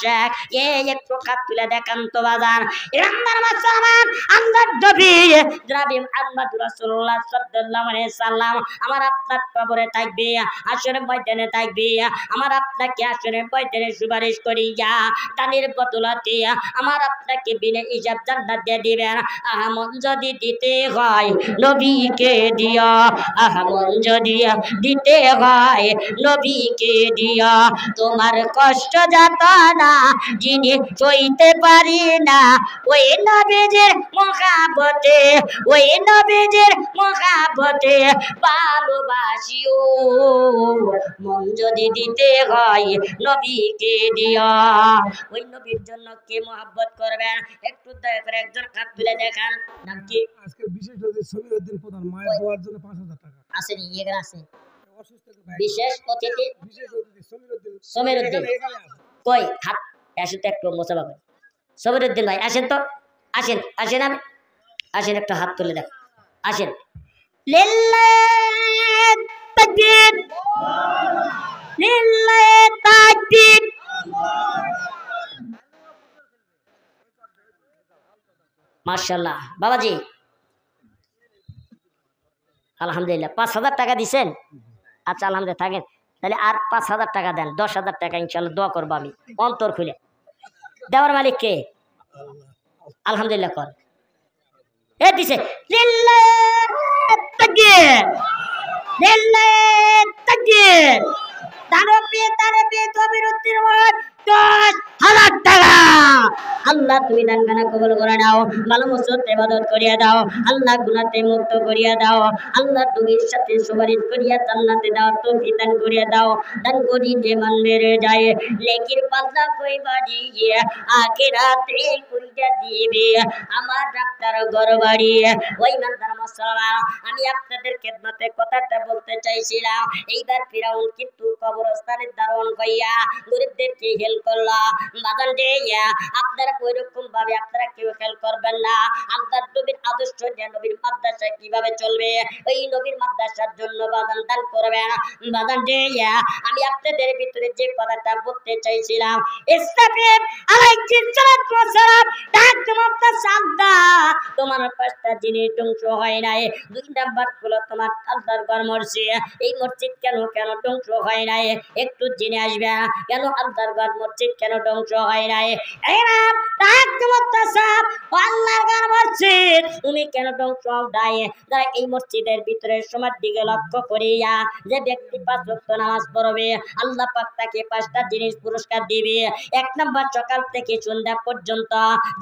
শেখ একটু হাত তুলে দেখান তো বাজার ইমানদার মুসলমান আল্লাহর নবী জনাব মুহাম্মদ রাসূলুল্লাহ সাল্লাল্লাহু আলাইহি সাল্লাম আমার আপনার কবরে থাকবে হাশরের ময়দানে থাকবে আমার আপনাকে হাশরের ময়দানে সুপারিশ করিয়া তানের বদলাতে আমার আপনাকে বিনা হিসাব জান্নাত দিয়ে দিবেন আহমন যদি দিতে হয় নবীকে দিও আহমন যদি দিতে হয় নবীকে দিও তোমার কষ্ট যাতনা যিনি সইতে পারি না ওই নবীজির মহব্বতে ওই নবীজির মহব্বতে ভালোবাসিও মন যদি দিতে হয় নবীকে দিও ওই নবীর জন্য কে মহব্বত করবেন একটু দয়া করে একজন হাত তুলে দেখান নাম কি আজকে বিশেষ অতিথি সমীরউদ্দিন প্রধান মায়ের দোয়ার জন্য 5000 টাকা আসেনি এখানে আছে বিশেষ অতিথি সমীরউদ্দিন কই হাত আসেন তো একটু মোসাফা করে সমীরউদ্দিন ভাই আসেন তো আসেন আসেন আমি আসেন একটু হাত তুলে দেখ আসেন লিল্লাহ তাকবীর লিল্লাহ তাকবীর মাশাআল্লাহ বাবাজি আলহামদুলিল্লাহ 5000 টাকা দিবেন আচ্ছা আলহামদুলিল্লাহ থাকেন তাহলে আর 5000 টাকা দেন 10000 টাকা ইনশাআল্লাহ দোয়া করব আমি অন্তর খুলে দেওয়ার মালিক কে আলহামদুলিল্লাহ কর এ দিছে লিল্লাহ তাকবীর লিল্লাহ তাকবীর তারপে কবিরউদ্দিন 10,000 টাকা আল্লাহ তুমি দান গানা কবুল করে নাও ভালো মসজিদ ইবাদত করিয়া দাও আল্লাহ গুনাহতে মুক্ত করিয়া দাও আল্লাহ তুমি সাথে সুপারিশ করিয়া জান্নাতে দাও তৌফিক দান করিয়া দাও দান করি যে মান মেরে যায় নেকির পাল্লা কইবা দিয়ে আখিরাতে কইরা দিবে আমার ডাক্তার ঘরবাড়ি ওই মানদার মুসলমান আমি আপনাদের খেদমতে কথাটা বলতে চাইছিলাম এইবার ফিরাউন কিন্তু কবরস্থানের দারোয়ান কইয়া গরিবদেরকে হেল্প করলা বাগান দিয়ে আপনারা ওইরকম ভাবে আপনারা কেউ হেল্প করবেন না আল্লাহর নবীর আদর্শ নবীর মাদ্রাসা কিভাবে চলবে ওই নবীর মাদ্রাসার জন্য বাগান দান করবেন বাগান দিয়ে আমি আপনাদের ভিতরে যে কথাটা বলতে চাইছিলাম ইসলাম আলাইহিস সালাম তোমার পাঁচটা জিনিস ধ্বংস হয় নাই দুই নাম্বার হলো তোমার আল্লাহর ঘর মসজিদ এই মসজিদ কেন ধ্বংস হয় নাই একটু জেনে আসবে কেন আল্লাহর ঘর মসজিদ কেন ধ্বংস হয় নাই আল্লাহর ঘর মসজিদ তুমি কেন ধ্বংস নাই যারা এই মসজিদের ভিতরে সময় দিকে লক্ষ্য করিয়া যে ব্যক্তি 5 ওয়াক্ত নামাজ পড়বে আল্লাহ পাক তাকে 5টা জিনিস পুরস্কার দিবে এক নাম্বার সকাল থেকে সন্ধ্যা পর্যন্ত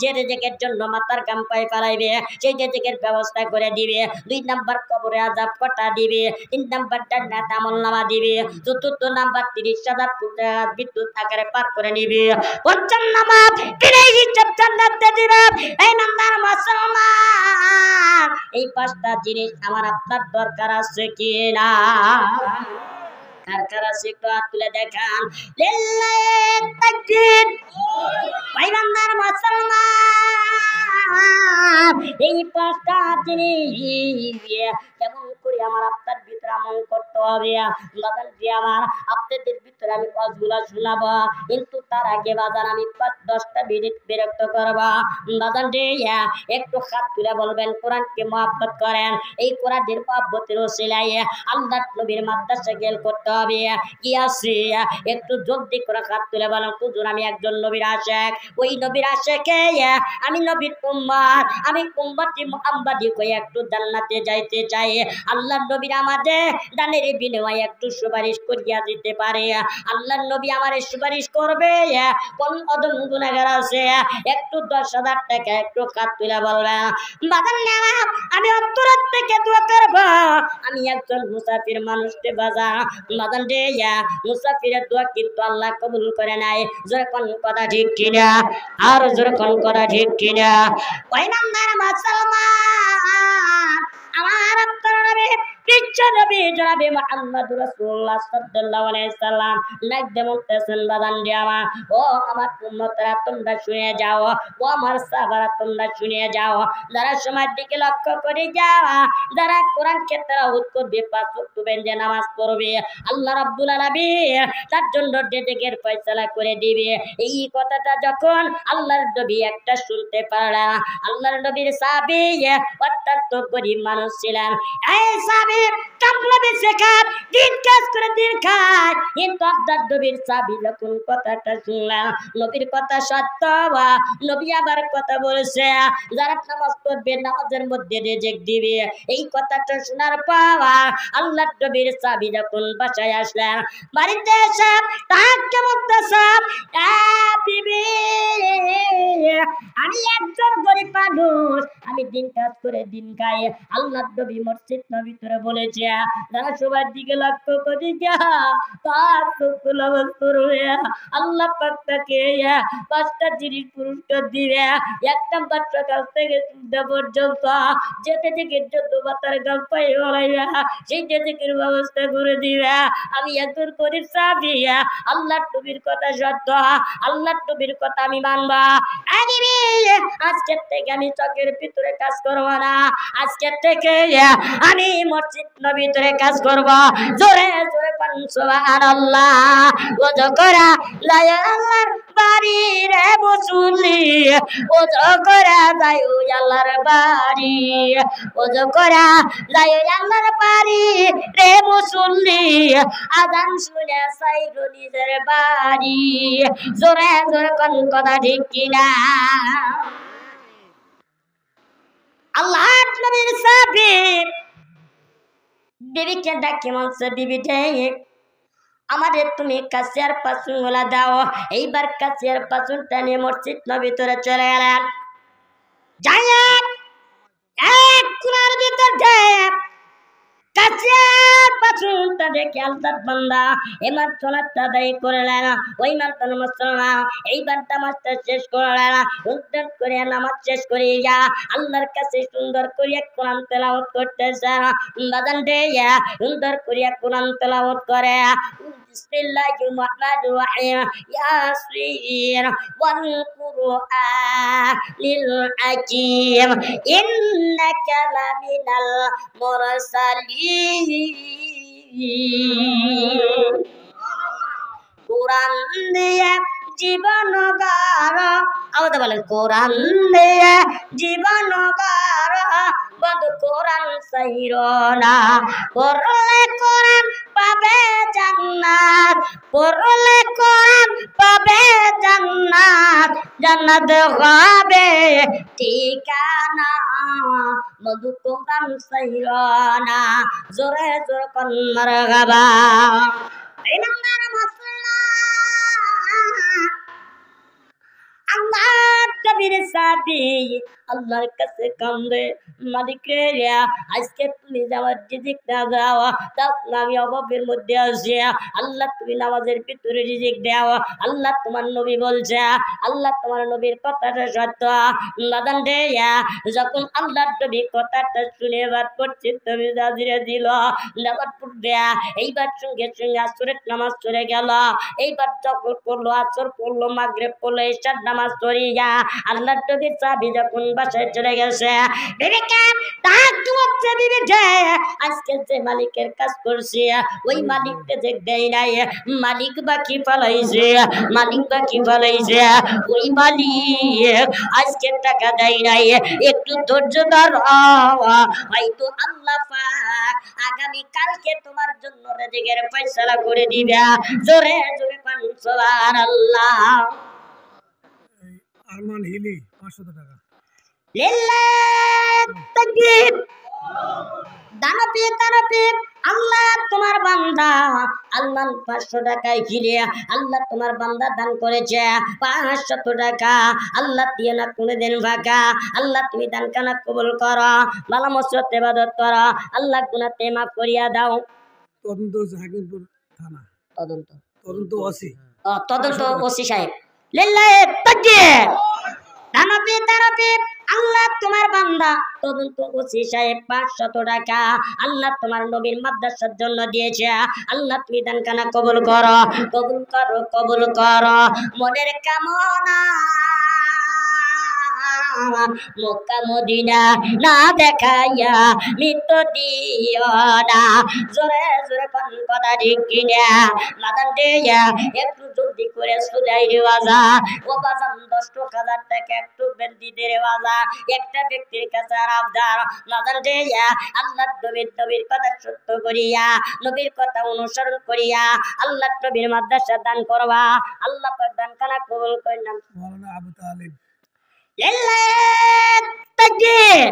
যে রিজিকের জন্য মাথার ঘাম পায়ে ফেলাইবে সেই রিজিকের ব্যবস্থা করে দিবে দুই নাম্বার কবরে আযাব কাটা দিবে তিন নাম্বার জান্নাত আমলনামা দিবে চতুর্থ নাম্বার 30,000 টাকা বিদ্যুৎ আকারে পার করে নিবে পঞ্চম নাম্বার বিনা হিসাব জান্নাতে দিবে এই নাম্বার মুসলমান এই 5টা জিনিস আমার আপনার দরকার আছে কি না কার আছে একটু হাত তুলে দেখান লিল্লাহ তাকবীর ভাইবান্দার মুসলমান এই 5টা জিনিস কেমন করে আমার আপনার ভিতরে আমল করতে হবে বাজান যে আমার আপনাদের ভিতরে আমি ওয়াজগুলা শোনাবো কিন্তু তার আগে বাজান আমি 5-10টা মিনিট বিরক্ত করব বাজান যে একটু হাত তুলে বলবেন কোরআনকে মহব্বত করেন এই কোরআনের মহব্বতের ওসিলায় আল্লাহর নবীর মাদ্রাসা গেল করতে হবে কি আছে একটু জলদি করে হাত তুলে বলেন হুজুর আমি একজন নবীর আশিক ওই নবীর আশিকে আমি নবীর উম্মত আমি উম্মতি মুহাম্মাদি কই একটু জান্নাতে যাইতে চাই আল্লাহর নবীর আমাদের দানের বিনিময়ে একটু সুপারিশ করিয়া দিতে পারে আল্লাহর নবী আমারে সুপারিশ করবে কোন অদম গুনাহগার আছে একটু 10,000 টাকা একটু হাত তুলে বলবে বাজান নেওয়া আমি অন্তর থেকে দোয়া করব আমি একজন মুসাফির মানুষকে বাজার বাজান রে মুসাফিরের দোয়া কিন্তু আল্লাহ কবুল করে নাই যখন কথা ঠিক কিনা আর যখন কথা ঠিক কিনা ওই নাম্বার মুসলমান আমার আপনার নবী বিশ্ব নবী জনাবে মুহাম্মদুর রাসূলুল্লাহ সাল্লাল্লাহু আলাইহি সাল্লাম লাইক দেমতেছেন বাদান দিয়ামা ও আমার উম্মতরা তোমরা শুনে যাও ও আমার সাহাবারা তোমরা শুনে যাও যারা সময়ের দিকে লক্ষ্য করে যাও যারা কোরআন তেলাওয়াত করবে পাঁচ ওয়াক্ত বেঁধে নামাজ পড়বে আল্লাহ রাব্বুল আলামিন তার জন্য রিজিকের ফয়সালা করে দিবে এই কথাটা যখন আল্লাহর নবী একটা শুনতে পারলেন আল্লাহর নবীর সাহাবী অত্যন্ত গরীব মানুষ ছিলেন এই সাহাবী কামলা বেঁচে খান দিন কাজ করে দিন খায় কিন্তু আল্লাহর নবীর সাহাবী যখন কথাটা শুনলেন নবীর কথা সত্য নবী আবার কথা বলেছে যারা নামাজ পড়বে নামাজের মধ্যে রিজিক দিবে এই কথাটা শোনার পর আল্লাহর নবীর সাহাবী যখন বাসায় আসলেন বাড়িতে এসে তাকে বলতেছে বিবি আমি একজন গরিব মানুষ আমি দিন কাজ করে দিন খাই আল্লাহর নবী মসজিদ নবীতরে বলেছে যারা সবার দিকে লক্ষ্য করে যা পাঁচ ওয়াক্ত নামাজ পড়বে আল্লাহ পাক তাকে 5টা জিনিস পুরস্কার দিবে এক নাম্বার সকাল থেকে সন্ধ্যা পর্যন্ত যেতে থেকে যত বাতার গাল পাই বলাইবে সেইটা থেকে ব্যবস্থা করে দিবে আমি একজন গরিব সাহাবী আল্লাহর নবীর কথা সত্য আল্লাহর নবীর কথা আমি মানবা আজকের থেকে আমি চকের ভিতরে কাজ করব না আজকের থেকে আমি মসজিদ নবীতে কাজ করব জোরে জোরে সুবহানাল্লাহ ওযো করা লা আল্লাহর বাড়ি রে মুসল্লি ওযো করা যাইও আল্লাহর বাড়ি ওযো করা যাইও আল্লাহর বাড়ি রে মুসল্লি আযান শুনে সাইরো নিজের বাড়ি জোরে জোরে কোন কথা ঠিক কিনা আল্লাহ নবীর সাহাবী বিবিকে ডাকে বলছে বিবি আমাদের তুমি কাছের পাসুন গুলা দাও এইবার কাছের পাসুন টানে মসজিদ নবীতরে চলে গেলেন যাই এক কুনার ভিতরে কাছের পাসুনটা দেখে আল্লাহর বান্দা এবার সোনারটা দায়ী করলেন ওই মানটা মুসলমান এইবার নামাজটা শেষ করলেন উদ্ধার করে নামাজ শেষ করে যা আল্লাহর কাছে সুন্দর করে কোরআন তেলাওয়াত করতেছেন বাজান দে সুন্দর করে কোরআন তেলাওয়াত করে বিসমিল্লাহির রহমানির রহিম ইয়াসিন ওয়াল কুরআনিল হাকীম ইন্নাকা লামিনাল মুরসালিন কোরআন দিয়ে জীবন গার আমাদের বলেন কোরআন দিয়ে জীবন গার বন্ধু কোরআন সাইরো না পড়লে কোরআন পাবে জান্নাত পড়লে কোরআন পাবে জান্নাত জান্নাত হবে ঠিকানা বন্ধু কোরআন সাইরো না জোরে জোরে কোন মারহাবা এই নাম্বার মাসলা আল্লাহ নবীর সাহাবী আল্লাহর কাছে কান্দে মালিক রে আজকে তুমি যাওয়ার রিজিক না দাও তাও আমি অভাবের মধ্যে আছি আল্লাহ তুমি নামাজের ভিতরে রিজিক দাও আল্লাহ তোমার নবী বলছে আল্লাহ তোমার নবীর কথাটা সত্য বাদান রে যখন আল্লাহর নবী কথাটা শুনে এবার পড়ছি তুমি জাজিরে দিল নামাজ পড়বে এইবার সঙ্গে সঙ্গে আসরের নামাজ চলে গেল এইবার যখন পড়লো আসর পড়লো মাগরিব পড়লো ইশার নামাজ পড়িয়া আল্লাহর নবীর সাহাবী যখন বাসায় চলে গেছে বিবেকে তার হচ্ছে বিবেকে আজকে যে মালিকের কাজ করছে ওই মালিককে যে দেয় নাই মালিক বাকি ফলাইছে মালিক বাকি ফলাইছে ওই মালিক আজকে টাকা দেয় নাই একটু ধৈর্য ধরো হয়তো আল্লাহ পাক আগামী কালকে তোমার জন্য রিজিকের ফয়সালা করে দিবে জোরে জোরে কোন সুবহানাল্লাহ আরমান হিলি 500 টাকা লিল্লাহ তাকবীর দানবে আল্লাহ তোমার বান্দা আল্লাহ 500 টাকায় ঘিরে আল্লাহ তোমার বান্দা দান করেছে 500 টাকা আল্লাহ দিয়ে না কোনদিন ভাগা আল্লাহ তুমি দান কানা কবুল করো ভালো মসজিদ ইবাদত করো আল্লাহ গুনাহতে মাফ করিয়া দাও তদন্ত হাকিমপুর থানা তদন্ত ওসি তদন্ত ওসি সাহেব লিল্লাহ তাকবীর দানবে আল্লাহ তোমার বান্দা তদন্ত ওসি সাহেব 500 টাকা আল্লাহ তোমার নবীর মাদ্রাসার জন্য দিয়েছে। আল্লাহ তুমি দান কানা কবুল করো, কবুল করো, কবুল করো। মনের কামনা মক্কা মদিনা না দেখাইয়া মৃত্যু দিও না। জোরে জোরে কোন কথা ঠিক কিনা মাদান দিয়া একটু জলদি করে সুলাই রে বাজা ও বাজান 10,000 টাকা একটু বেন্দি দে রে বাজা। একটা ব্যক্তির কাছে আবদার মাদান দিয়া আল্লাহ নবীর কথা সত্য করিয়া নবীর কথা অনুসরণ করিয়া আল্লাহ নবীর মাদ্রাসা দান করবা। আল্লাহ পাক দান কানা কবুল করেন। মাওলানা আবু তালিব লিল্লাহ তাকবীর।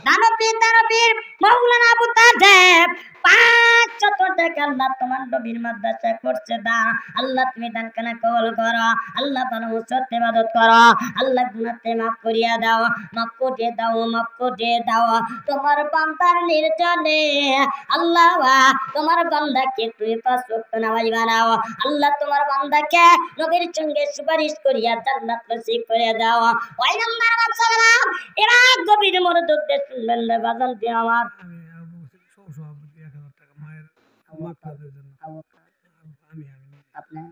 দানবীর মাওলানা আবু তালেব 500 টাকা আল্লাহ তোমার নবীর মাদ্রাসা করছে দান। আল্লাহ তুমি দান কানা কবুল করো। আল্লাহ ভালো সত্য ইবাদত করো। আল্লাহ গুনাহকে মাফ করিয়া দাও, মাফ করে দাও, মাফ করে দাও। তোমার বান্দার নির্জনে আল্লাহ তোমার বান্দাকে তুই 5 ওয়াক্ত নামাজ বানাও। আল্লাহ তোমার বান্দাকে নবীর সঙ্গে সুপারিশ করিয়া জান্নাত নসিব করে দাও। ওই নাম্বার সালাম এরা গভীর মনোযোগ দিয়ে শুনবেন রে বাজান দিয়ে আমার। আমি আবু সভাপতি 1000 টাকা মায়ের মাকফাতের জন্য আমি আপনার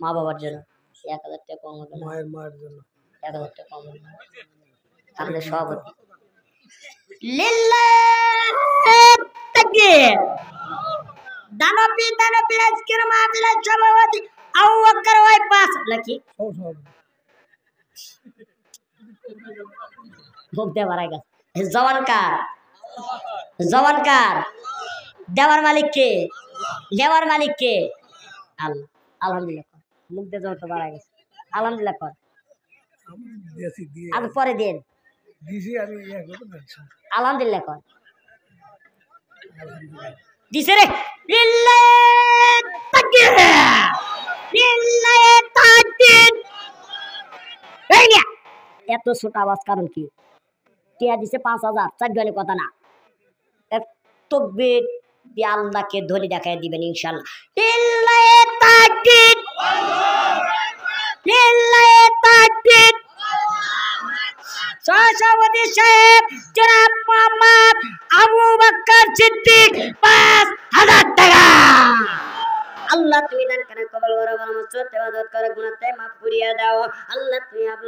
মা বাবার জন্য 1000 টাকা কম হবে না? মায়ের জন্য 1000 টাকা কম হবে না? আমাদের সভাপতি লিল্লাহ তাকবীর। দানবীর আজকের মাহফিলের সভাপতি আবু বকর ওই পাস নাকি সভাপতি ভোগ দেওয়ার আগে জওয়ানকার দেওয়ার মালিক কে? দেওয়ার মালিক কে? আল্লাহ। আলহামদুলিল্লাহ কর। মুখ দিয়ে যত বাড়া গেছে আলহামদুলিল্লাহ কর। আমি দিয়েছি দিয়ে আগে পরে দিন দিছি আমি ইয়া করে দিচ্ছি আলহামদুলিল্লাহ কর। দিছে রে লিল্লাহ তাকবীর, লিল্লাহ তাকবীর। এই মিয়া এত ছোট আওয়াজ কারণ কি? টিয়া দিছে 5000 চার জনের কথা না। তাকবীর দিয়ে আল্লাহকে ধরে দেখায় দিবেন ইনশাআল্লাহ। লিল্লাহ তাকবীর, লিল্লাহ তাকবীর। সভাপতি সাহেব জনাব মোহাম্মদ আবু বকর সিদ্দিক 5000 টাকা। আল্লাহ তুমি দান করে কবুল করো, ভালো সত্য ইবাদত করে গুনাহকে মাফ করিয়া দাও। আল্লাহ তুমি 5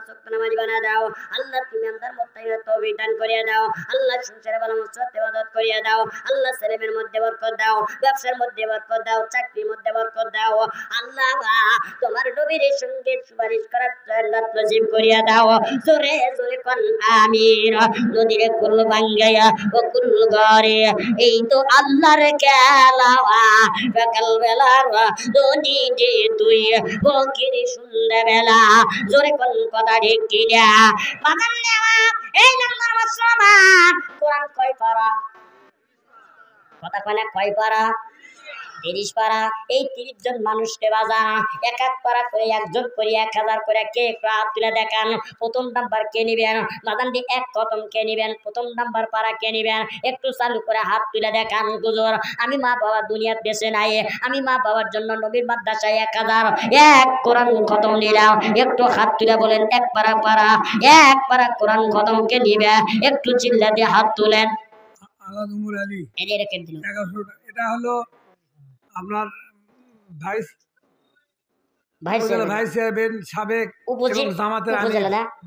ওয়াক্ত নামাজ বানা দাও। আল্লাহ তুমি আমাদের মুত্তাকিনের তৌফিক দান করিয়া দাও। আল্লাহ সংসারে ভালো সত্য ইবাদত করিয়া দাও। আল্লাহ ছেলেমেয়ের মধ্যে বরকত দাও, ব্যবসার মধ্যে বরকত দাও, চাকরির মধ্যে বরকত দাও। আল্লাহ তোমার নবীর সঙ্গে সুপারিশ করার জান্নাত নসিব করিয়া দাও। জোরে জোরে কোন আমিন। নদীর কুল ভাঙ্গায়া ও কুল ঘরে এই তো আল্লাহর খেলা। সকাল বেলার দনি যে তুই ফকির সন্ধ্যা বেলা। জোরে কোন কথা ঠিক কিনা বাজান নেওয়া। এই নাম্বার মুসলমান কোরআন কয় পারা? কথা কয় না কয় পারা? 30 পারা। এই 30 জন মানুষকে বাজা এক এক পারা করে একজন করে 1000 করে কে হাত তুলে দেখান। প্রথম নাম্বার কে নিবেন? বাদানটি এক কদম কে নিবেন? প্রথম নাম্বার পারা কে নিবেন? একটু চালু করে হাত তুলে দেখান। গুজর আমি মা বাবা দুনিয়ার দেশে নাই, আমি মা বাবার জন্য নবীর মাদ্রাসায় 1000 এক কোরআন খতম নিলাম। একটু হাত তুলে বলেন এক পারা এক পারা কোরআন খতম কে নিবে? একটু চিল্লা দিয়ে হাত তুলেন। আলাদুমুর আলী এদের রেখে দিন। 1100 টাকা। এটা হলো আপনার ভাইস চেয়ারম্যান সাবেক এবং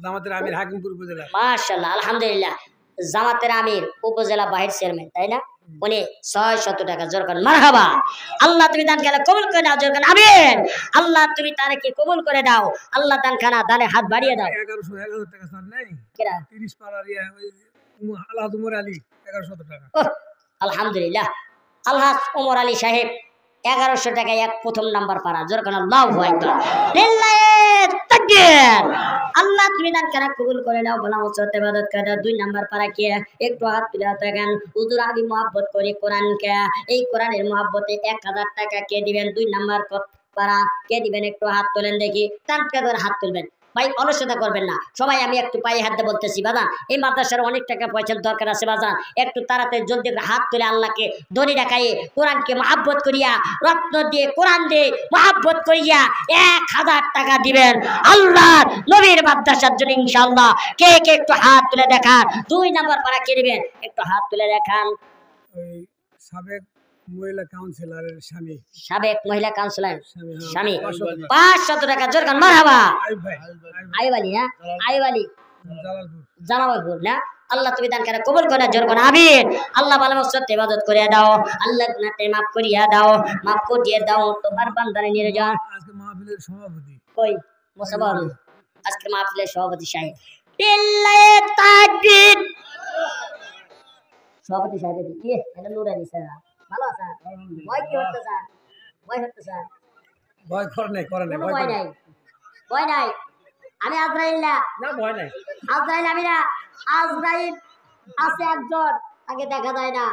জামাতের আমির হাকিমপুর উপজেলা। মাশাআল্লাহ আলহামদুলিল্লাহ। জামাতের আমির উপজেলা বাহির চেয়ারম্যান তাই না? উনি 600 টাকা জোর করেন মারহাবা। আল্লাহ তুমি দান খানা কবুল করে দাও, জোর করেন আমিন। আল্লাহ তুমি তাকে কবুল করে দাও। আল্লাহ দান খানা দানে হাত বাড়িয়ে দাও। 1100 টাকা স্যার নেই কেরা 30 পাড়ার আলাদুমুর আলী 1100 টাকা। আলহামদুলিল্লাহ। আল্লাহ ওমর আলী সাহেব 1100 টাকা এক প্রথম নাম্বার পারা। জোর করেন আল্লাহু আকবার। লিল্লাহ তাকবীর। আল্লাহ তুমি দান খানা কবুল করে দাও, ভালো সত্য ইবাদত করে দাও। 2 নাম্বার পারা কে? একটু হাত তুলে দেখেন। হুজুর আমি মহব্বত করি কোরআনকে, এই কোরআনের মহব্বতে 1000 টাকা কে দিবেন? 2 নাম্বার পারা কে দিবেন? একটু হাত তোলেন দেখি। টানতে ধরে হাত তুলবেন। ভাই অলসতা করবেন না সবাই। আমি একটু পায়ে হাত দিয়ে বলতেছি বাজান, এই মাদ্রাসার অনেক টাকা পয়সার দরকার আছে বাজান, একটু তাড়াতাড়ি জলদি করে হাত তুলে আল্লাহকে ধনী দেখাই, কোরআনকে মহাব্বত করিয়া, রত্ন দিয়ে কোরআন দিয়ে মহাব্বত করিয়া 1000 টাকা দিবেন আল্লাহর নবীর মাদ্রাসার জন্য ইনশাআল্লাহ। কে কে একটু হাত তুলে দেখান। 2 নম্বর পারা কে দিবেন একটু হাত তুলে দেখান। ওই সাবেক মহিলা কাউন্সিলরের স্বামী। সাবেক মহিলা কাউন্সিলর স্বামী। 500 500 টাকা জোর গান মারহাবা। আইব ভাই, আইব আলী, হ্যাঁ আইব আলী জালালপুর। জামালপুর না। আল্লাহ তুমি দান করে কবুল করে জোর করে আমিন। আল্লাহ ভালো মসজিদ ইবাদত করিয়া দাও, আল্লাহ গুনাহকে মাফ করিয়া দাও, মাফ করিয়ে দাও তোমার বান্দারে নিয়ে যাও। আজকে মাহফিলের সভাপতি কই মোসাবার আজকে মাহফিলের সভাপতি সাহেব বিল্লাহে তাকবীর। সভাপতি সাহেব কি এটা নুরানি স্যার ভালো আছেন? ভয় কি হচ্ছে স্যার? ভয় হচ্ছে স্যার? ভয় করে নাই ভয় নাই, ভয় নাই। আমি আজরাইল না, না ভয় নাই। আজরাইল আমি না। আজরাইল আছে একজন, তাকে দেখা যায় না।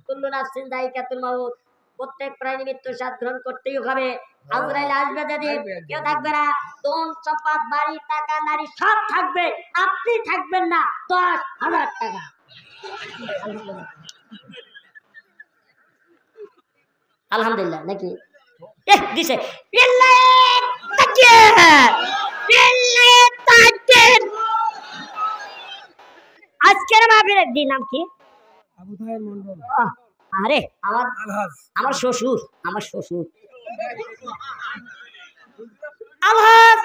কুল্লু নাফসিন যায়িকাতুল মাউত, প্রত্যেক প্রাণী মৃত্যুর স্বাদ গ্রহণ করতেই হবে। আজরাইল আসবে যেদিন, কেউ থাকবে না। ধন সম্পদ বাড়ি টাকা নারী সব থাকবে, আপনি থাকবেন না। 10,000 টাকা আলহামদুলিল্লাহ নাকি দিছে। আজকের মাহফিলের দিন নাম কি? আবু তাহের মন্ডল। আরে আমার আলহাজ আমার শ্বশুর, আমার শ্বশুর আলহাজ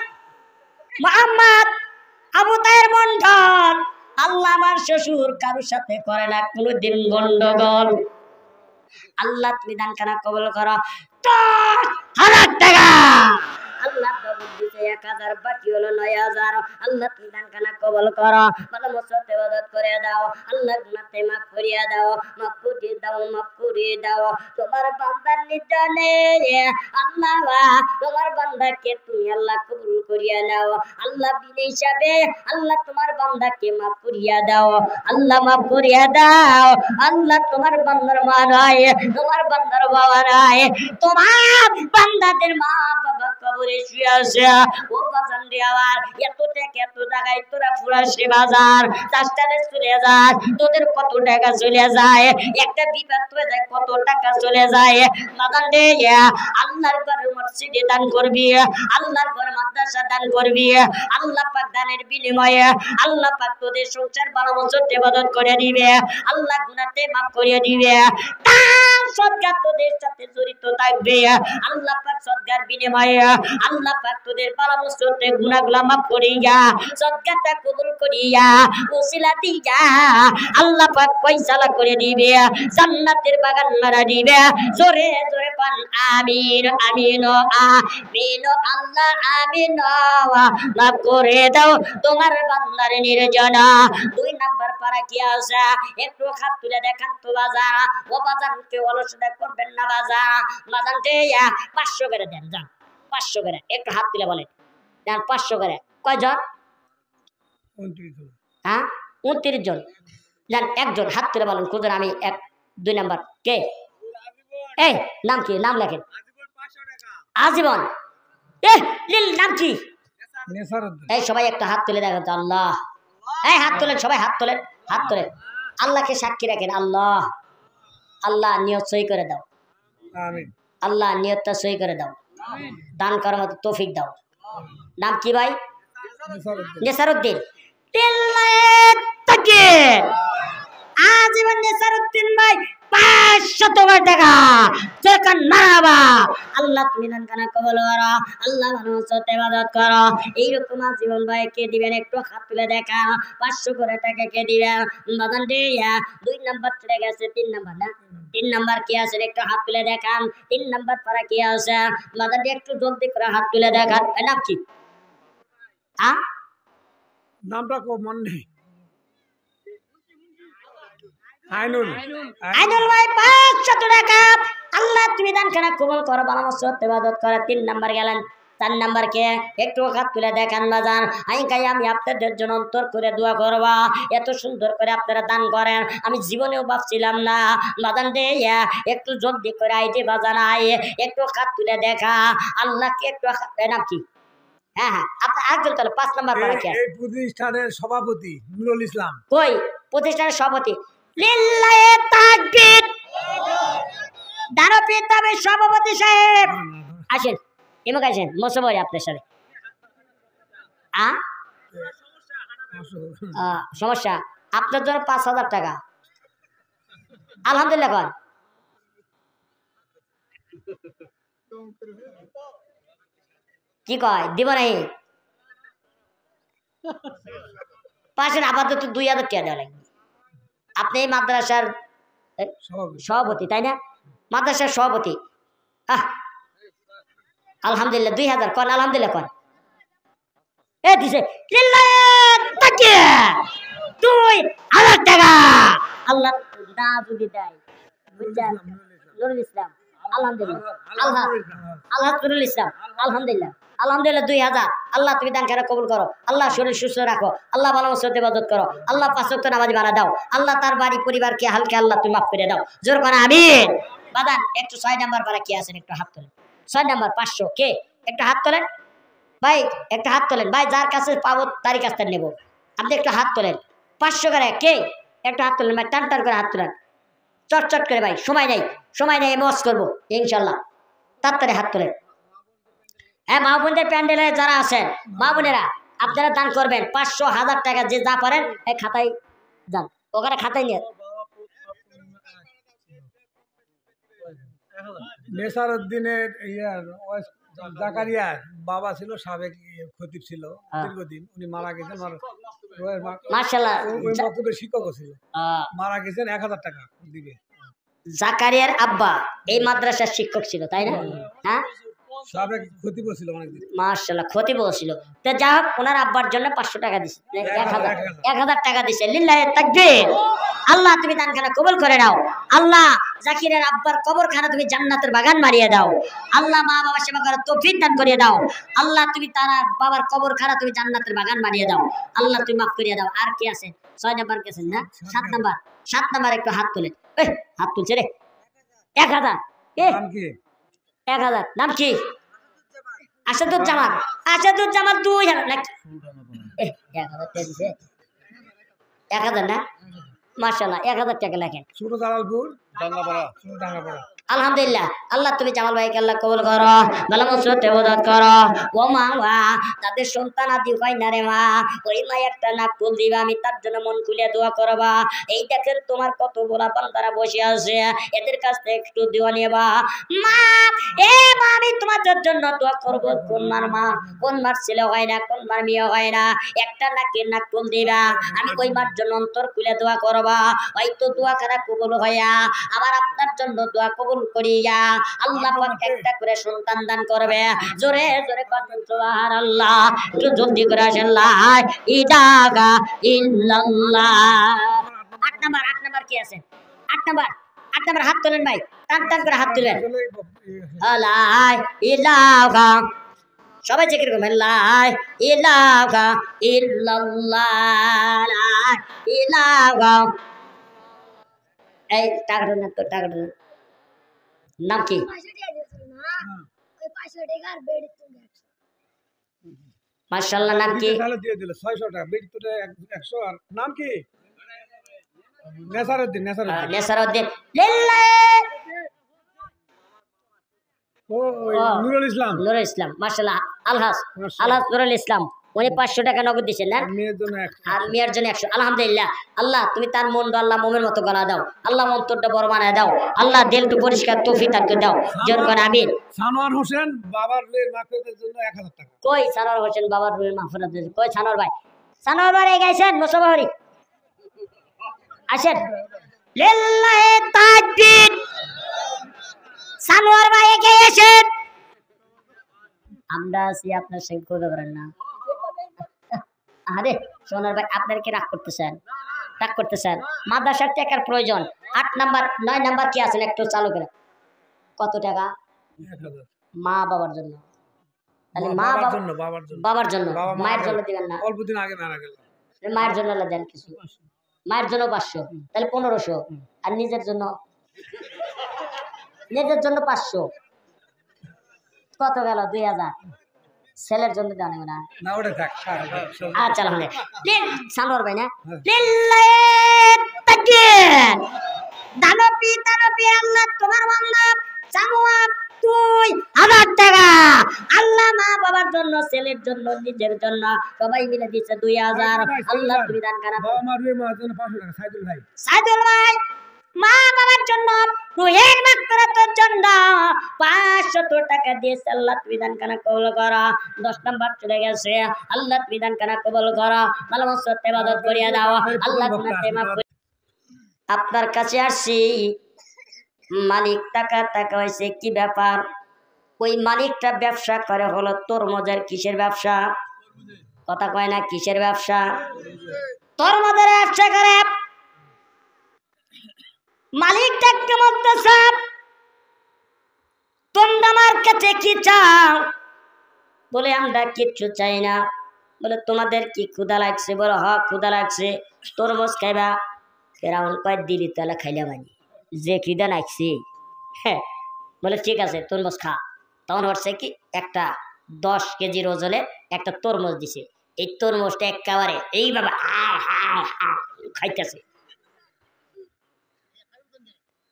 মোহাম্মদ আবু তাহের মন্ডল। আল্লাহ আমার শ্বশুর কারোর সাথে করে না কোনোদিন গন্ডগোল। আল্লাহ তুমি দান কানা কবুল করো। 10,000 টাকা আল্লাহ কবুল দিতে 1000 বাকি হলো 9000। আল্লাহ তুমি দান কানা কবুল করো, ভালো মসজিদে ইবাদত করে দাও, আল্লাহ গুনাহকে মাফ করিয়া দাও, মাফ করিয়ে দাও, মাফ করিয়ে দাও। তোমার বান্দার নিদানে আল্লাহ, তোমার বান্দাকে তুমি আল্লাহ কবুল করিয়া নাও। আল্লাহ বিনা হিসাবে আল্লাহ তোমার বান্দাকে মাফ করিয়া দাও, আল্লাহ মাফ করিয়া দাও। আল্লাহ তোমার বান্দার মা নাই, তোমার বান্দার বাবা নাই, তোমার বান্দাদের মা বাবা কবরে শুয়ে আছে। ও বাজান রে আমার এত টাকা এত জায়গায় তোরা পুরা সে বাজার চাষটারে চলে যায়, তোদের কত টাকা চলে যায়, একটা বিপদ হয়ে যায় কত টাকা চলে যায়। বাজান রে আল্লাহর ঘরে মসজিদে দান করবি, আল্লাহর ঘরে মাদ্রাসা দান করবি, আল্লাহ পাক দানের বিনিময়ে আল্লাহ পাক তোদের সংসার ভালো মতো ইবাদত করে দিবে, আল্লাহ গুনাহকে মাফ করে দিবে। তার সদকা তোদের সাথে জড়িত থাকবে। আল্লাহ পাক সদকার বিনিময়ে আল্লাহ পাক তোদের ভালো মতো গুনাহগুলো মাফ করিয়া সদকাটা কবুল করিয়া ওসিলা দিয়া আল্লাহ পাক ফয়সালা করে দিবে, জান্নাতের বাগান মারা দিবে। জোরে জোরে পান আমিন আমিন আমিন। আল্লাহ আমিন মাফ করে দাও তোমার বান্দার নির্জনা। 2 নাম্বার পারা কি আছে একটু হাত তুলে দেখান তো বাজার। ও বাজার কে অলসতা করবেন না বাজার, বাজার কে 500 করে দেন, যান 500 করে একটু হাত তুলে বলেন দেন 500 করে। কয়জন? 29 জন। হ্যাঁ 29 জন। যান একজন হাত তুলে বলেন খুঁজুন। আমি 2 নাম্বার কে? এই নাম কি? নাম লেখেন। আজীবন। নাম কি? এই সবাই একটা হাত তুলে দেখেন তো। আল্লাহ, এই হাত তোলেন সবাই, হাত তোলেন, হাত তোলেন। আল্লাহকে সাক্ষী রাখেন। আল্লাহ, আল্লাহ নিয়ত সই করে দাও, আমিন। আল্লাহ নিয়তটা সই করে দাও, দান করার মতো তৌফিক দাও। নাম কি ভাই? নেসারউদ্দিন। আজীবন নেসারউদ্দিন ভাই 500 টাকা। আল্লাহ তুমি দান কানা কবুল করো, আল্লাহ মানুষের ইবাদত করো। এইরকম আজীবন ভাই কে দিবেন একটু হাত তুলে দেখা। 500 করে টাকা কে দিবেন? বাজান দিয়া 2 নাম্বার চলে গেছে, 3 নাম্বার না? 3 নাম্বার কি আছে একটু হাত তুলে দেখান। 3 নাম্বার পারা কি আছে বাজান দিয়ে একটু জলদি করে হাত তুলে দেখান। নাম কি? নামটা খুব মনে নেই। আইনুল। আইনুল ভাই 500 টাকা। আল্লাহ তুমি দান কানা কবুল করো, ভালো মসজিদে ইবাদত করো। 3 নাম্বার গেলেন। 4 নাম্বার কে একটু হাত তুলে দেখান বাজান। আমি আপনাদের জন্য অন্তর করে দোয়া করবা। এত সুন্দর করে আপনারা দান করেন আমি জীবনেও ভাবছিলাম না বাজান দে। একটু জলদি করে আইতে বাজান আয়, একটু হাত তুলে দেখা। আল্লাহকে একটু নাম কি? হ্যাঁ হ্যাঁ আপনার একজন তাহলে 5 নাম্বার পাড়া কে এই প্রতিষ্ঠানের সভাপতি নুরুল ইসলাম। কই প্রতিষ্ঠানের সভাপতি লিল্লাহে তাকবীর দাঁড়াবে তবে সভাপতি সাহেব আসেন এমক আসেন মোসবরি আপনার সাথে আ সমস্যা আপনার জন্য 5,000 টাকা আলহামদুলিল্লাহ কর কি কয় দিব নাই পাশের আপাতত 2,000 টাকা দেওয়া লাগবে আপনি এই মাদ্রাসার সভাপতি তাই না মাদ্রাসার সভাপতি আলহামদুলিল্লাহ 2,000 কন আলহামদুলিল্লাহ কন এ দিছে 2,000 টাকা আল্লাহ না যদি দেয় বুঝছেন নুরুল ইসলাম আলহামদুলিল্লাহ আল্লাহ নুরুল ইসলাম আলহামদুলিল্লাহ আলহামদুলিল্লাহ 2,000 আল্লাহ তুমি দান খানা কবুল করো আল্লাহ শরীর সুস্থ রাখো আল্লাহ ভালো মতো ইবাদত করো আল্লাহ 5 ওয়াক্ত নামাজ বানা দাও আল্লাহ তার বাড়ি পরিবারকে হালকা আল্লাহ তুমি মাফ করে দাও জোর করে আমিন বাদান একটু 6 নাম্বার পারা কি আছেন একটু হাত তোলেন 6 নাম্বার 500 কে একটা হাত তোলেন ভাই একটা হাত তোলেন ভাই যার কাছে পাবো তারই কাছ থেকে নেব আপনি একটু হাত তোলেন 500 করে কে একটা হাত তোলেন ভাই টান টান করে হাত তোলেন চটচট করে ভাই সময় নেই মজ করবো ইনশাল্লাহ তাড়াতাড়ি হাত তোলেন হ্যাঁ মা বোনদের প্যান্ডেলে যারা আছেন মা বোনেরা আপনারা দান করবেন 500,000 টাকা যে যা পারেন এই খাতায় যান ওখানে খাতায় নিয়ে নেসারউদ্দিনের জাকারিয়ার বাবা ছিল সাবেক খতিব ছিল দীর্ঘদিন উনি মারা গেছেন মাশাআল্লাহ ওই মক্তবের শিক্ষকও ছিল মারা গেছেন 1,000 টাকা দিবে জাকারিয়ার আব্বা এই মাদ্রাসার শিক্ষক ছিল তাই না হ্যাঁ সাবেক খতিব ছিল অনেকদিন মাশাআল্লাহ খতিব ছিল তো যা হোক ওনার আব্বার জন্য 500 টাকা দিছে 1,000 টাকা দিছে লিল্লাহি তাকবীর আল্লাহ তুমি দানখানা কবুল করে নাও আল্লাহ জাকিরের আব্বার কবরখানা তুমি জান্নাতের বাগান মারিয়ে দাও আল্লাহ মা বাবা সেবা করার তৌফিক দান করিয়ে দাও আল্লাহ তুমি তার বাবার কবরখানা তুমি জান্নাতের বাগান মারিয়ে দাও আল্লাহ তুমি মাফ করিয়ে দাও আর কি আছে 6 নাম্বার কে আছেন না 7 নাম্বার একটু হাত তোলেন হাত তুলছে রে 1,000 নাম কি 1,000 নাম কি আসাদুজ্জামান 2,000 নাকি 1,000 টাকা দিছে 1,000 না মাশাআল্লাহ 1,000 টাকা লেখেন ছোট জালালপুর ডাঙ্গাপাড়া আলহামদুলিল্লাহ আল্লাহ তুমি জামাল ভাইকে আল্লাহ কবুল করো ভালো মতো তেবদাত করো ও মা তাদের সন্তান আদি হয় না রে মা ওই মা একটা নাক ফুল দিবা আমি তার জন্য মন খুলে দোয়া করবা এই দেখেন তোমার কত গোলা বান্দারা বসে আছে এদের কাছ থেকে একটু দোয়া নেবা মা মা আমি তোমাদের জন্য দোয়া করব কোন মার ছেলে হয় না কোন মার মেয়ে হয় না একটা নাক ফুল দিবা আমি ওই মার জন্য অন্তর খুলে দোয়া করবা হয়তো দোয়া খারাপ কবুল হইয়া আবার আপনার জন্য দোয়া কবুল করিয়া আল্লাহ পাক একটা করে সন্তান দান করবে জোরে জোরে বলেন সুবহানাল্লাহ একটু জলদি করে আসেন লা ইলাহা ইল্লাল্লাহ 8 নাম্বার কি আছে 8 নাম্বার হাত তোলেন ভাই টান করে হাত তুলেন লা ইলাহা সবাই জিকির করবেন লা ইলাহা ইল্লাল্লাহ লা ইলাহা এই টাকাটা না তো টাকাটা নাম কি মাশাআল্লাহ নাম কি তাহলে দিয়ে দিল 600 টাকা বেড তো 100 আর নাম কি নেসারউদ্দিন লিল্লাহ ও নুরুল ইসলাম মাশাআল্লাহ আলহাজ নুরুল ইসলাম উনি 500 টাকা নগদ দিয়েছেন না আর মেয়ের জন্য 100 আলহামদুলিল্লাহ আল্লাহ তুমি তার মন আল্লাহ মোমের মতো গলা দাও আল্লাহ অন্তরটা বড় বানায় দাও আল্লাহ দিলটা পরিষ্কার তৌফিক দান করে দাও জোর করে আমিন সানোয়ার হোসেন বাবার রুহের মাগফিরাতের জন্য 1,000 টাকা কই সানোয়ার হোসেন বাবার রুহের মাগফিরাতের জন্য কই সানোয়ার ভাই এগেছেন মুসাবাহরি আসেন লিল্লাহি তাকবীর সানোয়ার ভাই এগেছেন আমরা আছি আপনার সঙ্গে কথা করেন না আরে সোনার ভাই আপনার কি রাগ করতেছেন মাদ্রাসার টাকার প্রয়োজন 8 নাম্বার 9 নাম্বার কি আছেন একটু চালু করে কত টাকা 1,000 মা বাবার জন্য তাহলে বাবার জন্য মায়ের জন্য দিবেন না অল্প দিন আগে মারা গেল মায়ের জন্য দেন কিছু মায়ের জন্য 500 তাহলে 1500 আর নিজের জন্য 500 কত গেল 2,000 ছেলের জন্য দান হবে না। না ওটা থাক আচ্ছা আলহামদুলিল্লাহ সানোয়ার ভাই না লিল্লাহি তাকবীর দানবী আল্লাহ তোমার বান্দা সানোয়ার তুই 1000 টাকা আল্লাহ মা বাবার জন্য ছেলের জন্য নিজের জন্য সবাই মিলে দিচ্ছে 2000 আল্লাহ তুমি দান করা বাবা মার মার জন্য 500 টাকা সাইদুল ভাই মা বাবার জন্য রুহের মাগফিরাতের জন্য 500 টাকা দিয়েছে আল্লাহ তুমি দান কানা কবুল করো 10 নাম্বার চলে গেছে আল্লাহ তুমি দান কানা কবুল করো ভালো মতো ইবাদত করিয়া দাও আল্লাহ গুনাহ মাফ করে আপনার কাছে আসছি মালিক টাকা হইছে কি ব্যাপার ওই মালিকটা ব্যবসা করে হলো তরমুজের কিসের ব্যবসা কথা কয় না কিসের ব্যবসা তরমুজের ব্যবসা করে মালিকটা কেমন সাপ তোমরা আমার কাছে কি চাও বলে আমরা কিচ্ছু চাই না বলে তোমাদের কি ক্ষুধা লাগছে বলে হ ক্ষুধা লাগছে তরমুজ খাইবা ফেরাউন কয় দিলি তাহলে খাইলাম আমি যে খিদা লাগছে হ্যাঁ বলে ঠিক আছে তরমুজ খা তখন হচ্ছে কি একটা 10 কেজির ওজনে একটা তরমুজ দিছে এই তরমুজটা একেবারে এইভাবে খাইতেছে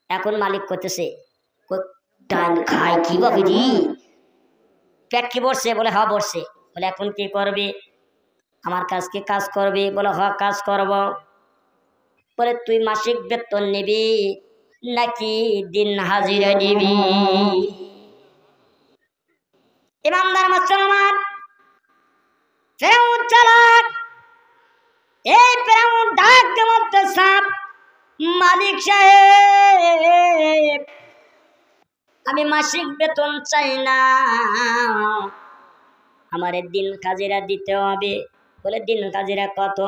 এখন মালিক করতেছে খায় কি বাবু জি পেট কি বসছে বলে হ্যাঁ বসছে বলে এখন কি করবে আমার কাজকে কাজ করবে বলে হ্যাঁ কাজ করব বলে তুই মাসিক বেতন নিবি নাকি দিন হাজিরা নিবি ইমানদার মুসলমান ফেরাউন চালাক এই ফেরাউন ডাক দেওয়াতে সাপ মালিক সাহেব আমি মাসিক বেতন চাই না আমারে দিন কাজিরা দিতে হবে বলে দিন কাজিরা কত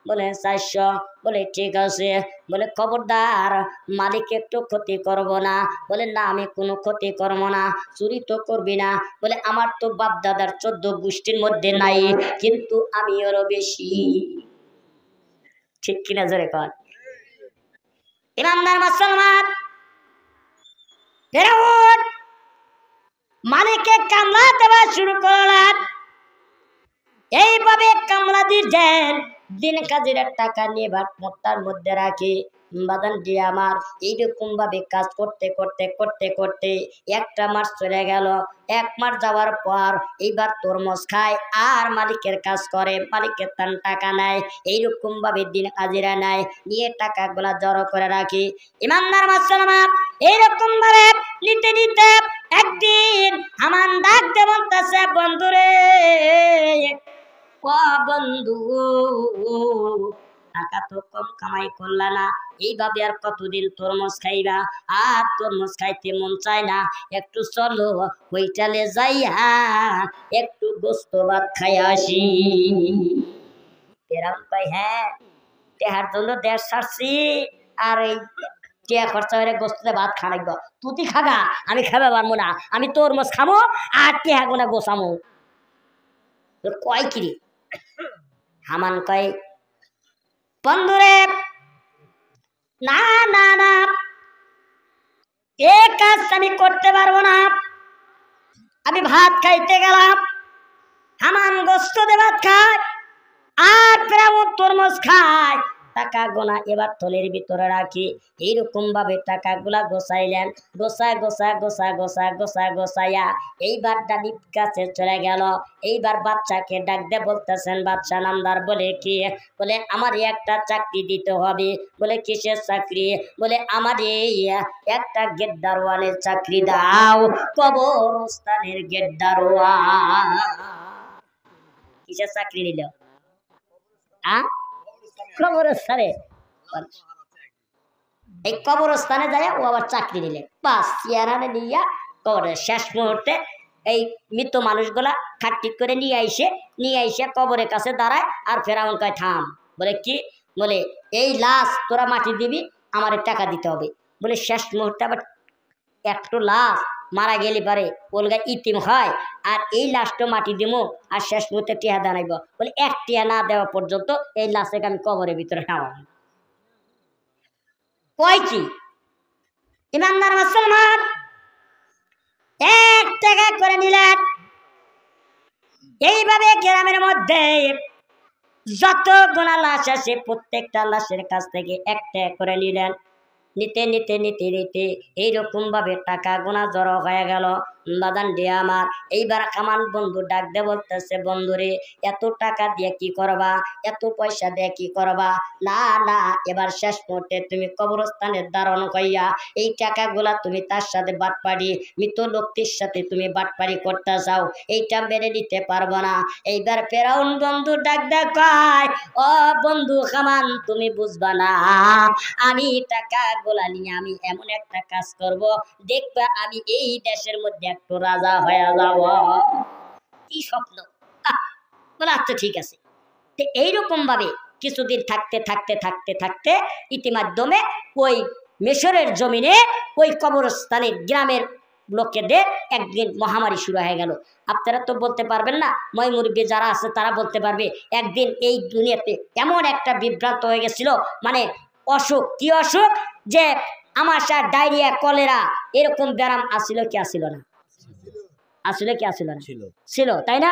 বলে 400 বলে ঠিক আছে বলে খবরদার মালিক একটু ক্ষতি করব না বলে না আমি কোনো ক্ষতি করব না চুরি তো করবি না বলে আমার তো বাপ দাদার 14 গোষ্ঠীর মধ্যে নাই কিন্তু আমি আরো বেশি ঠিক কিনা জোরে কর ইমানদার মুসলমান ফেরাউন মালিককে কামলা দেওয়া শুরু করলেন এইভাবে কামলা দিচ্ছেন দিন কাজের টাকা নিয়ে ভাত মোটার মধ্যে রাখি বাদান দিয়ে আমার এইরকম ভাবে কাজ করতে করতে করতে করতে একটা মাস চলে গেল 1 মাস যাওয়ার পর এইবার তরমুজ খায় আর মালিকের কাজ করে মালিকের তার টাকা নেয় এইরকম ভাবে দিন হাজিরা নেয় নিয়ে টাকাগুলা জড়ো করে রাখি ইমানদার মুসলমান এইরকম ভাবে নিতে নিতে একদিন আমার ডাক দিয়ে বলতেছে বন্ধুরে ও বন্ধু টাকা তো কম কামাই করলা না এইভাবে আর কতদিন তরমুজ খাইবা আর তরমুজ খাইতে মন চায় না একটু চলো হোটেলে যাইয়া একটু গোস্ত ভাত খাই আসি এরকম কই হ্যাঁ দেহার জন্য দেশ ছাড়ছি আর এই টিয়া খরচা হয়ে গোস্ত ভাত খানাইব তুই খাগা আমি খাবে পারবো না আমি তরমুজ খামো আর টিয়া গোনা গোসামো কয় কিরি হামান কয় বন্ধুরে না না না এ কাজ আমি করতে পারবো না আমি ভাত খাইতে গেলাম হামান গোস্ত দে ভাত খায় আর ফেরাউন তরমুজ খায় টাকা গোনা এবার থলের ভিতরে রাখি এইরকম ভাবে টাকাগুলা গোছাইলেন গোছাইয়া এইবার ডালিপ গাছে চলে গেল এইবার বাচ্চাকে ডাক দিয়ে বলতেছেন বাচ্চা নামদার বলে কি বলে আমার একটা চাকরি দিতে হবে বলে কিসের চাকরি বলে আমার একটা গেটদারওয়ানের চাকরি দাও কবরস্থানের গেটদারওয়ান কিসের চাকরি নিল কবরস্থানে এই কবরস্থানে যায় ও আবার চাকরি নিলে বাস চেয়ারানে নিয়ে কবরের শেষ মুহূর্তে এই মৃত মানুষগুলা খাট্টিক করে নিয়ে আইসে কবরের কাছে দাঁড়ায় আর ফেরাউন কয় থাম বলে কি বলে এই লাশ তোরা মাটি দিবি আমার টাকা দিতে হবে বলে শেষ মুহূর্তে আবার একটু লাশ মারা গেলে পারে ওলগা ইতিম হয় আর এই লাশটা মাটি দিমো আর শেষ মুহূর্তে টিয়া দাঁড়াইব বলে 1 টিয়া না দেওয়া পর্যন্ত এই লাশটাকে আমি কবরের ভিতরে নামাবো কয় কি ইমানদার মুসলমান 1 টাকা করে নিলেন এইভাবে গ্রামের মধ্যে যত গোনা লাশ আছে প্রত্যেকটা লাশের কাছ থেকে একটা করে নিলেন। নিতে নিতে নিতে নিতে এইরকম ভাবে টাকা গোনা জড়ো হয়ে গেল। বাদান দিয়ে আমার এইবার আমার বন্ধু ডাক দে বলতেছে, বন্ধুরে এত টাকা দিয়ে কি করবা, এত পয়সা দিয়ে কি করবা? না না, এবার শেষ মুহূর্তে তুমি কবরস্থানের দারণ কইয়া এই টাকাগুলা তুমি তার সাথে বাটপাড়ি, মৃত লোকটির সাথে তুমি বাটপাড়ি করতে চাও, এইটা মেনে নিতে পারবো না। এইবার ফেরাউন বন্ধু ডাক দে কয়, ও বন্ধু খামান, তুমি বুঝবা না, আমি টাকা গোলা নিয়ে আমি এমন একটা কাজ করব, দেখবা আমি এই দেশের মধ্যে একটু রাজা হয়ে যাব। কি স্বপ্ন! বলে আচ্ছা ঠিক আছে। তো এইরকম ভাবে কিছুদিন থাকতে থাকতে থাকতে থাকতে ইতিমাধ্যমে ওই মিশরের জমিনে ওই কবরস্থানের গ্রামের লোকেদের একদিন মহামারী শুরু হয়ে গেল। আপনারা তো বলতে পারবেন না, ময়মুরব্বী যারা আছে তারা বলতে পারবে। একদিন এই দুনিয়াতে এমন একটা বিভ্রান্ত হয়ে গেছিল, মানে অসুখ, কি অসুখ, যে আমাশা, ডায়রিয়া, কলেরা এরকম ব্যারাম আসিল কি আসিল না? আসিল কি আসিল না? ছিল, তাই না?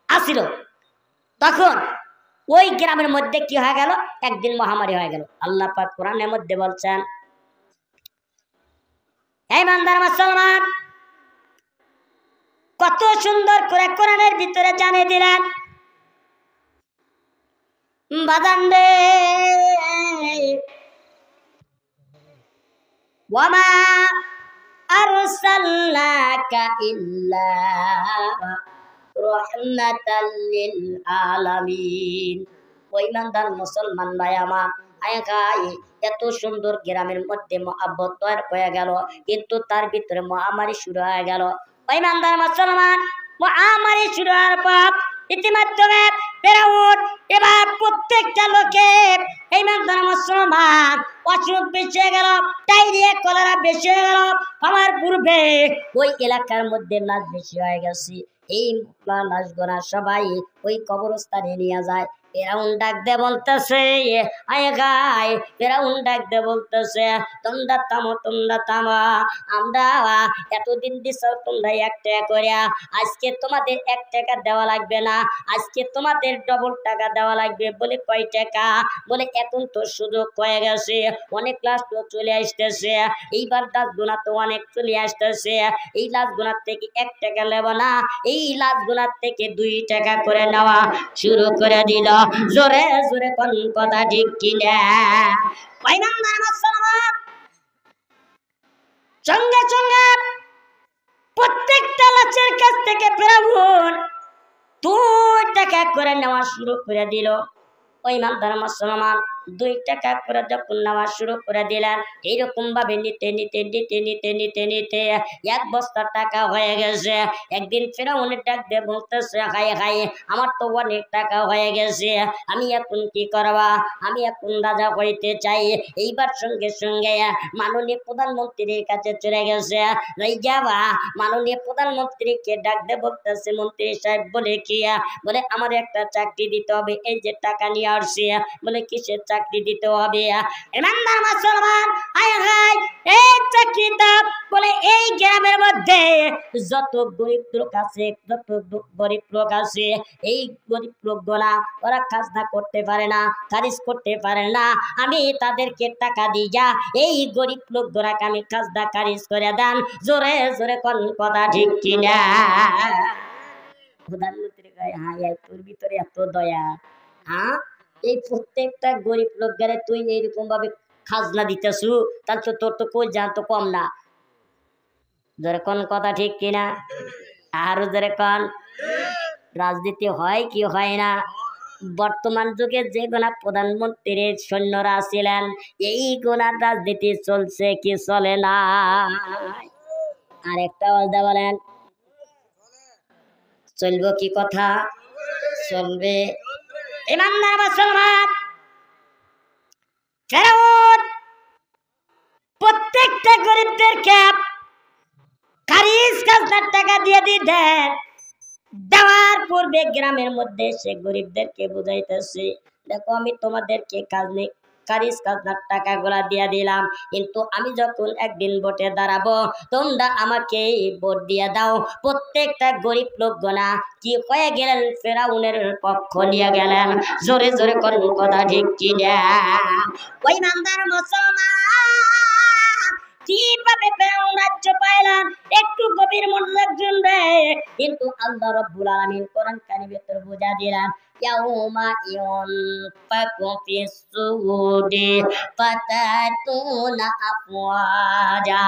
আসিল। তখন ওই গ্রামের মধ্যে কি হয়ে গেল, একদিন মহামারী হয়ে গেল। আল্লাহ পাক কোরআনের মধ্যে বলছেন, এই বান্দার মুসলমান, কত সুন্দর করে কোরআনের ভিতরে জানিয়ে দিলেন, বাজান রে, ওয়ামা আরসালনাকা ইল্লা রাহমাতাল লিল আলামিন। ওই ইমানদার মুসলমান ভাই আমার, এত সুন্দর গ্রামের মধ্যে মহব্বত তৈরি হয়ে গেল, কিন্তু তার ভিতরে মহামারী শুরু হয়ে গেল। ওই ইমানদার মুসলমান, মহামারী শুরু হওয়ার পর ইতিমধ্যে ফেরাউন এবার প্রত্যেকটা লোকের এই ইমানদার মুসলমান অসুখ বেশি হয়ে গেল, ডায়রিয়া, কলেরা বেশি হয়ে গেল। আমার পূর্বে ওই এলাকার মধ্যে লাশ বেশি হয়ে গেছে। এই লাশ গোনা সবাই ওই কবরস্থানে নিয়ে যায়। ফেরাউন ডাক দে বলতেছে, আয় গাই, ফেরাউন ডাক দে বলতেছে, তোমরা থামো, তোমরা থামো, আমরা এতদিন দিছ তোমরা 1 টাকা করিয়া, আজকে তোমাদের 1 টাকা দেওয়া লাগবে না, আজকে তোমাদের ডবল টাকা দেওয়া লাগবে। বলে কয় টাকা? বলে এখন তো সুযোগ হয়ে গেছে, অনেক লাশ তো চলে আসতেছে, এইবার লাশ গুনা তো অনেক চলে আসতেছে, এই লাশ গুনার থেকে 1 টাকা নেব না, এই লাশ গুনার থেকে 2 টাকা করে নেওয়া শুরু করে দিল। জোরে জোরে কোন কথা ঠিক কিনা? সঙ্গে সঙ্গে প্রত্যেকটা লাশের কাছ থেকে ফেরাউন 2 টাকা করে নেওয়া শুরু করে দিল। ওই ইমানদার মুসলমান 2 টাকা করে যখন নেওয়া শুরু করে দিলেন, এইরকম ভাবে নিতে নিতে নিতে নিতে নিতে নিতে 1 বস্তা টাকা হয়ে গেছে। একদিন ফেরাউনের ডাক দিয়ে বলতেছে, হাই হাই, আমার তো অনেক টাকা হয়ে গেছে, আমি এখন কি করবা? আমি এখন রাজা হইতে চাই। এইবার সঙ্গে সঙ্গে মাননীয় প্রধানমন্ত্রীর কাছে চলে গেছে। যাবা মাননীয় প্রধানমন্ত্রীকে ডাক দিয়ে বলতেছে, মন্ত্রী সাহেব, বলে কি? বলে আমার একটা চাকরি দিতে হবে, এই যে টাকা নিয়ে আসছি। বলে কিসের চাকরি দিতে হবে? ইমানদার মুসলমান, হায় হায়, এই চাকরি দাও। বলে এই গ্রামের মধ্যে যত গরিব লোক আছে, যত গরিব লোক আছে, এই গরিব লোকগুলা ওরা খাজনা করতে পারে না, খারিজ করতে পারে না, আমি তাদেরকে টাকা দিই, যা এই গরিব লোকগুলাকে আমি খাজনা খারিজ করে দেন। জোরে জোরে কোন কথা ঠিক কিনা? প্রধানমন্ত্রী কয়, হ্যাঁ, তোর ভিতরে এত দয়া, হ্যাঁ, এই প্রত্যেকটা গরিব লোক গেলে তুই এইরকম ভাবে খাজনা দিতেছু, তাহলে তো তোর তো কই জান তো কম না। জোরে কোন কথা ঠিক কিনা? আরো জোরে কোন। রাজনীতি হয় কি হয় না? বর্তমান যুগে যে গোনা প্রধানমন্ত্রীর সৈন্যরা ছিলেন, এই গোনার রাজনীতি চলছে কি চলে না? আর একটা আওয়াজ বলেন, চলবো কি কথা? চলবে। ইমানদার মুসলমান, ফেরাউন প্রত্যেকটা গরিবদেরকে খারিজ খাজনার টাকা দিয়ে দিতেন। দেওয়ার পূর্বে গ্রামের মধ্যে সে গরিবদেরকে বুঝাইতেছে, দেখো আমি তোমাদেরকে খারিজ খাজনার টাকাগুলা দিয়ে দিলাম, কিন্তু আমি যখন একদিন ভোটে দাঁড়াবো তোমরা আমাকে ভোট দিয়ে দাও। প্রত্যেকটা গরিব লোকগণা কি হয়ে গেলেন? ফেরাউনের পক্ষ নিয়ে গেলেন। জোরে জোরে কোন কথা ঠিক কি না? ওই ইমানদার মুসলমান কিভাবে ফেরাউন রাজ্য পাইলেন? একটু গভীর মনোযোগ শুনবে। কিন্তু আল্লাহ রাব্বুল আলামিন কোরআন কারিমের ভিতর বুঝা দিলেন, ইয়াউমা ইউনফাকু ফিস-সূরি ফাতাতুনা আফওয়াজা।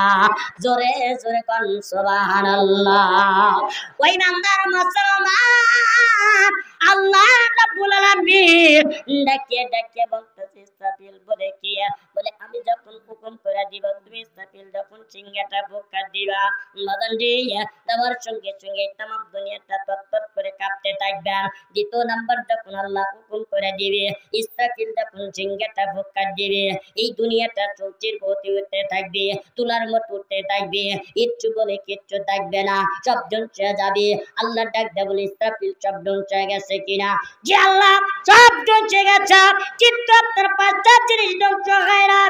জোরে জোরে কোন সুবহানাল্লাহ। ওই ইমানদার মুসলমান আল্লাহ রাব্বুল আলামিন ডাকে ডাকে বলতেছে ইসরাফিল বলে কি? বলে আমি যখন হুকুম করে দিব তুমি ইসরাফিল যখন সিংহাটা ভোক্কা দিবা মদন দিয়ে দেওয়ার সঙ্গে সঙ্গে তামাম দুনিয়াটা তত্তর করে কাঁপতে থাকবে। দ্বিতীয় নাম্বার যখন আল্লাহ হুকুম করে দিবে ইসরাফিল যখন সিংহাটা ভোক্কা দিবে এই দুনিয়াটা চলতির গতি হতে থাকবে, তুলার মতো উঠতে থাকবে, ইচ্ছু বলে কিচ্ছু থাকবে না, সব ধ্বংস হয়ে যাবে। আল্লাহ ডাক দেয় বলে ইসরাফিল সব ধ্বংস হয়ে গেছে কিনা? যে আল্লাহ সব ধ্বংস হয়ে গেছে, কিন্তু আপনার পাঁচটা জিনিস ধ্বংস হয় না।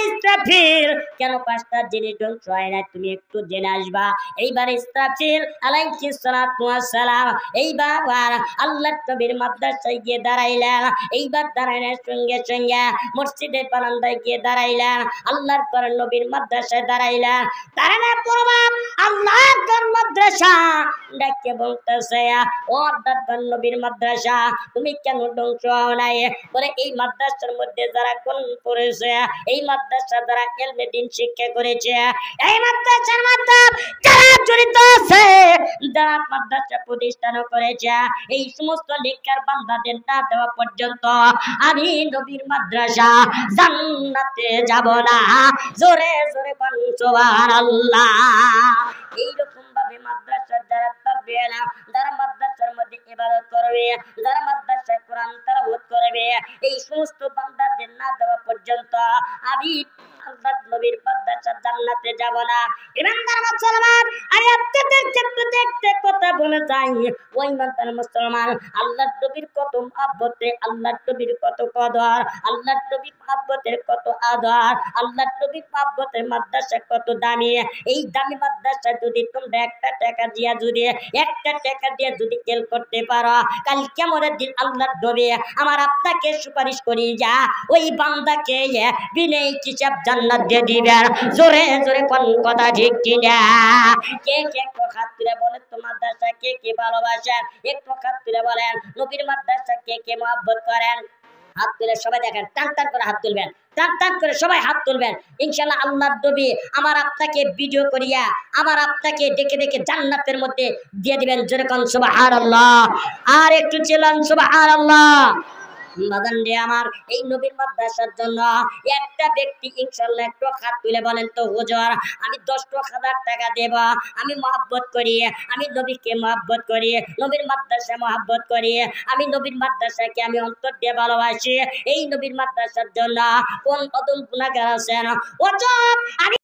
ইসরাফিল কেন পাঁচটা জিনিস ধ্বংস হয় না তুমি একটু জেনে আসবা। এইবার ইসরাফিল আলাইহিস সালাতু ওয়াস সালাম এইবার আল্লাহর নবীর মাদ্রাসায় গিয়ে দাঁড়াইলেন। এইবার দাঁড়ানোর সঙ্গে সঙ্গে মসজিদের বারান্দায় গিয়ে দাঁড়াইলেন, আল্লাহর ঘরের নবীর মাদ্রাসায় দাঁড়াইলেন। দাঁড়ানোর পর আল্লাহর ঘর মাদ্রাসা ডাকে বলতেছে, ও আল্লাহর নবীর মাদ্রাসা তুমি কেন ধ্বংস হও নাই? বলে এই মাদ্রাসার মধ্যে যারা কোন করেছে, এই মাদ্রাসা যারা ইলমে দ্বীন শিক্ষা করেছে, এই মাদ্রাসার মধ্যে যারা জড়িত আছে, যারা মাদ্রাসা প্রতিষ্ঠান করেছে, এই সমস্ত নেককার বান্দাদের না দেওয়া পর্যন্ত আমি নবীর মাদ্রাসা জান্নাতে যাব না। জোরে জোরে বলুন সুবহানাল্লাহ। এইরকম ভাবে মাদ্রাসার যারা থাকবে না, যারা মাদ্রাসার মধ্যে ইবাদত করবে, যারা মাদ্রাসায় কোরআন তেলাওয়াত করবে, এই সমস্ত বান্দাদের না দেওয়া পর্যন্ত আমি আল্লাহর নবীর মাদ্রাসা জান্নাতে যাব না। ইমানদার মুসলমান আমি আপনাদেরকে একটা কথা বলে যাই, ওই ইমানদার মুসলমান আল্লাহর নবীর কত মহব্বতে, আল্লাহর নবীর কত কদর, আল্লাহর নবীর মহব্বতের কত আদর, আল্লাহর নবীর মহব্বতের মাদ্রাসা কত দামি। এই দামি মাদ্রাসা যদি তোমরা একটা টাকা দিয়ে যদি খেল করতে পারো, কাল কিয়ামতের দিন আল্লাহর নবী আমার আপনাকে সুপারিশ করি যা ওই বান্দাকে বিনা হিসাব জান্নাত দিয়ে দিবেন। জোরে জোরে কোন কথা ঠিক কিনা? কে কে একটু হাত তুলে বলেন তো মাদ্রাসা কে কে ভালোবাসেন? একটু হাত তুলে বলেন নবীর মাদ্রাসা কে কে মহব্বত করেন? হাত তুলে সবাই দেখেন, টান টান করে হাত তুলবেন, টান টান করে সবাই হাত তুলবেন। ইনশাআল্লাহ আল্লাহর নবী আমার আপনাকে ভিডিও করিয়া আমার আপনাকে ডেকে ডেকে জান্নাতের মধ্যে দিয়ে দিবেন। জোরে কোন সুবহানাল্লাহ। আর একটু চিল্লান সুবহানাল্লাহ। বাগান দিয়ে আমার এই নবীর মাদ্রাসার জন্য একটা ব্যক্তি ইনশাআল্লাহ একটু হাত তুলে বলেন তো হুজুর আমি 10,000 টাকা দেব, আমি মহব্বত করি, আমি নবীকে মহব্বত করি, নবীর মাদ্রাসা মহব্বত করি, আমি নবীর মাদ্রাসাকে আমি অন্তর দিয়ে ভালোবাসি। এই নবীর মাদ্রাসার জন্য কোন অদম গুনাহগার আছেন? হুজুর আমি